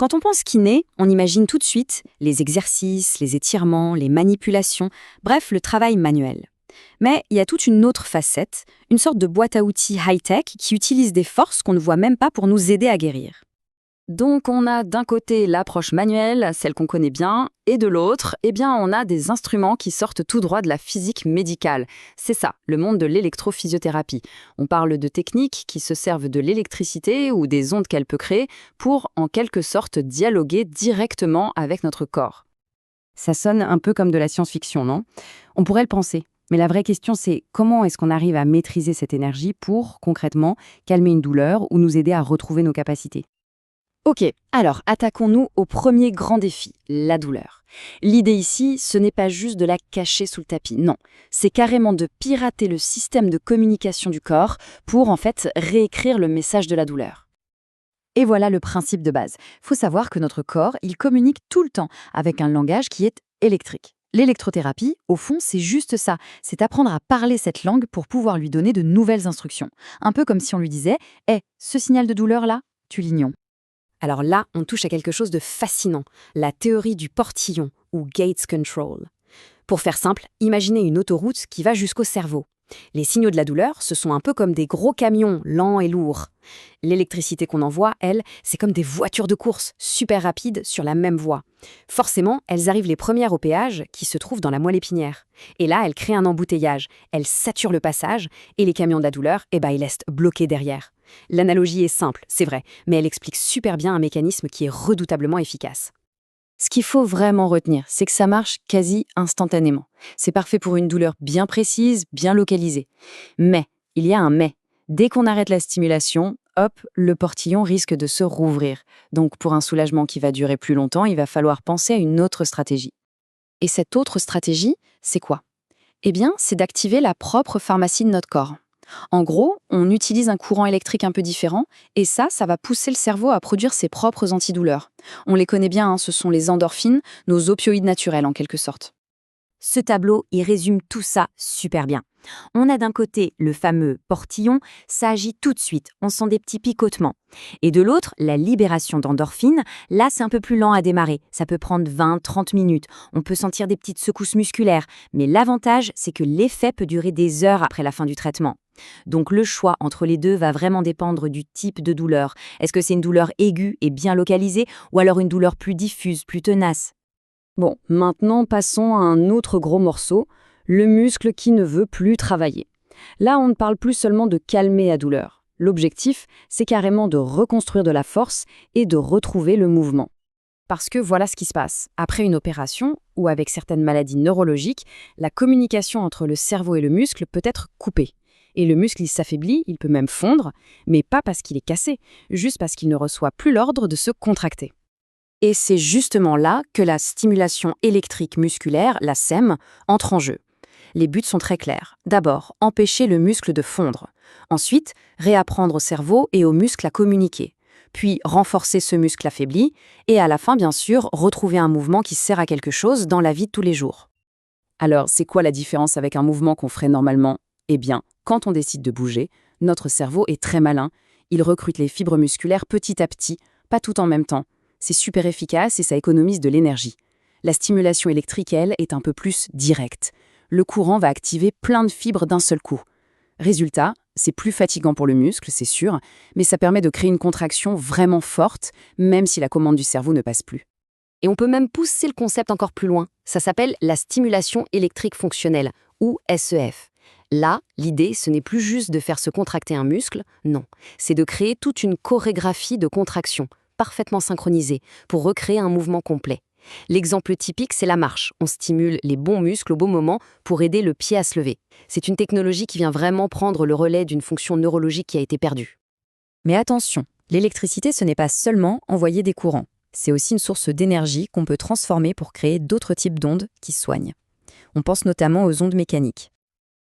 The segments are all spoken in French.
Quand on pense kiné, on imagine tout de suite les exercices, les étirements, les manipulations, bref, le travail manuel. Mais il y a toute une autre facette, une sorte de boîte à outils high-tech qui utilise des forces qu'on ne voit même pas pour nous aider à guérir. Donc on a d'un côté l'approche manuelle, celle qu'on connaît bien, et de l'autre, on a des instruments qui sortent tout droit de la physique médicale. C'est ça, le monde de l'électrophysiothérapie. On parle de techniques qui se servent de l'électricité ou des ondes qu'elle peut créer pour, en quelque sorte, dialoguer directement avec notre corps. Ça sonne un peu comme de la science-fiction, non? On pourrait le penser. Mais la vraie question, c'est comment est-ce qu'on arrive à maîtriser cette énergie pour, concrètement, calmer une douleur ou nous aider à retrouver nos capacités? Ok, alors attaquons-nous au premier grand défi, la douleur. L'idée ici, ce n'est pas juste de la cacher sous le tapis, non. C'est carrément de pirater le système de communication du corps pour en fait réécrire le message de la douleur. Et voilà le principe de base. Faut savoir que notre corps, il communique tout le temps avec un langage qui est électrique. L'électrothérapie, au fond, c'est juste ça. C'est apprendre à parler cette langue pour pouvoir lui donner de nouvelles instructions. Un peu comme si on lui disait « Hé, ce signal de douleur-là, tu l'ignores ». Alors là, on touche à quelque chose de fascinant, la théorie du portillon, ou Gates Control. Pour faire simple, imaginez une autoroute qui va jusqu'au cerveau. Les signaux de la douleur, ce sont un peu comme des gros camions, lents et lourds. L'électricité qu'on envoie, elle, c'est comme des voitures de course, super rapides sur la même voie. Forcément, elles arrivent les premières au péage, qui se trouve dans la moelle épinière. Et là, elles créent un embouteillage, elles saturent le passage, et les camions de la douleur, ils restent bloqués derrière. L'analogie est simple, c'est vrai, mais elle explique super bien un mécanisme qui est redoutablement efficace. Ce qu'il faut vraiment retenir, c'est que ça marche quasi instantanément. C'est parfait pour une douleur bien précise, bien localisée. Mais, il y a un mais. Dès qu'on arrête la stimulation, hop, le portillon risque de se rouvrir. Donc pour un soulagement qui va durer plus longtemps, il va falloir penser à une autre stratégie. Et cette autre stratégie, c'est quoi? C'est d'activer la propre pharmacie de notre corps. En gros, on utilise un courant électrique un peu différent, et ça va pousser le cerveau à produire ses propres antidouleurs. On les connaît bien, ce sont les endorphines, nos opioïdes naturels en quelque sorte. Ce tableau, il résume tout ça super bien. On a d'un côté le fameux portillon, ça agit tout de suite, on sent des petits picotements. Et de l'autre, la libération d'endorphines, là c'est un peu plus lent à démarrer, ça peut prendre 20-30 minutes, on peut sentir des petites secousses musculaires, mais l'avantage c'est que l'effet peut durer des heures après la fin du traitement. Donc le choix entre les deux va vraiment dépendre du type de douleur. Est-ce que c'est une douleur aiguë et bien localisée, ou alors une douleur plus diffuse, plus tenace? Bon, maintenant passons à un autre gros morceau, le muscle qui ne veut plus travailler. Là, on ne parle plus seulement de calmer la douleur. L'objectif, c'est carrément de reconstruire de la force et de retrouver le mouvement. Parce que voilà ce qui se passe. Après une opération, ou avec certaines maladies neurologiques, la communication entre le cerveau et le muscle peut être coupée. Et le muscle, il s'affaiblit, il peut même fondre, mais pas parce qu'il est cassé, juste parce qu'il ne reçoit plus l'ordre de se contracter. Et c'est justement là que la stimulation électrique musculaire, la SEM, entre en jeu. Les buts sont très clairs. D'abord, empêcher le muscle de fondre. Ensuite, réapprendre au cerveau et aux muscles à communiquer. Puis, renforcer ce muscle affaibli. Et à la fin, bien sûr, retrouver un mouvement qui sert à quelque chose dans la vie de tous les jours. Alors, c'est quoi la différence avec un mouvement qu'on ferait normalement? Quand on décide de bouger, notre cerveau est très malin. Il recrute les fibres musculaires petit à petit, pas tout en même temps. C'est super efficace et ça économise de l'énergie. La stimulation électrique, elle, est un peu plus directe. Le courant va activer plein de fibres d'un seul coup. Résultat, c'est plus fatigant pour le muscle, c'est sûr, mais ça permet de créer une contraction vraiment forte, même si la commande du cerveau ne passe plus. Et on peut même pousser le concept encore plus loin. Ça s'appelle la stimulation électrique fonctionnelle, ou SEF. Là, l'idée, ce n'est plus juste de faire se contracter un muscle, non. C'est de créer toute une chorégraphie de contraction, parfaitement synchronisée, pour recréer un mouvement complet. L'exemple typique, c'est la marche. On stimule les bons muscles au bon moment pour aider le pied à se lever. C'est une technologie qui vient vraiment prendre le relais d'une fonction neurologique qui a été perdue. Mais attention, l'électricité, ce n'est pas seulement envoyer des courants. C'est aussi une source d'énergie qu'on peut transformer pour créer d'autres types d'ondes qui soignent. On pense notamment aux ondes mécaniques.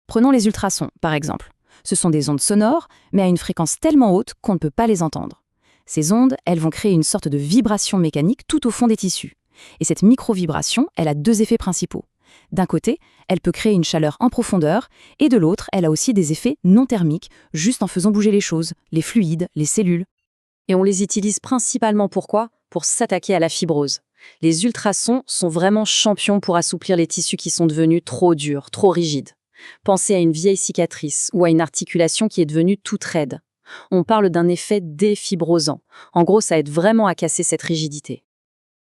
Prenons les ultrasons, par exemple. Ce sont des ondes sonores, mais à une fréquence tellement haute qu'on ne peut pas les entendre. Ces ondes, elles vont créer une sorte de vibration mécanique tout au fond des tissus. Et cette micro-vibration, elle a deux effets principaux. D'un côté, elle peut créer une chaleur en profondeur, et de l'autre, elle a aussi des effets non thermiques, juste en faisant bouger les choses, les fluides, les cellules. Et on les utilise principalement pour quoi? pour s'attaquer à la fibrose. Les ultrasons sont vraiment champions pour assouplir les tissus qui sont devenus trop durs, trop rigides. Pensez à une vieille cicatrice ou à une articulation qui est devenue toute raide. On parle d'un effet défibrosant. En gros, ça aide vraiment à casser cette rigidité.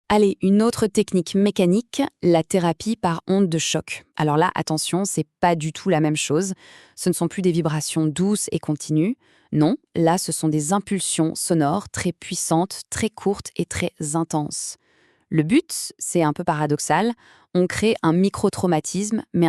Allez, une autre technique mécanique, la thérapie par onde de choc. Alors là, attention, c'est pas du tout la même chose. Ce ne sont plus des vibrations douces et continues. Non, là, ce sont des impulsions sonores très puissantes, très courtes et très intenses. Le but, c'est un peu paradoxal, on crée un micro-traumatisme, mais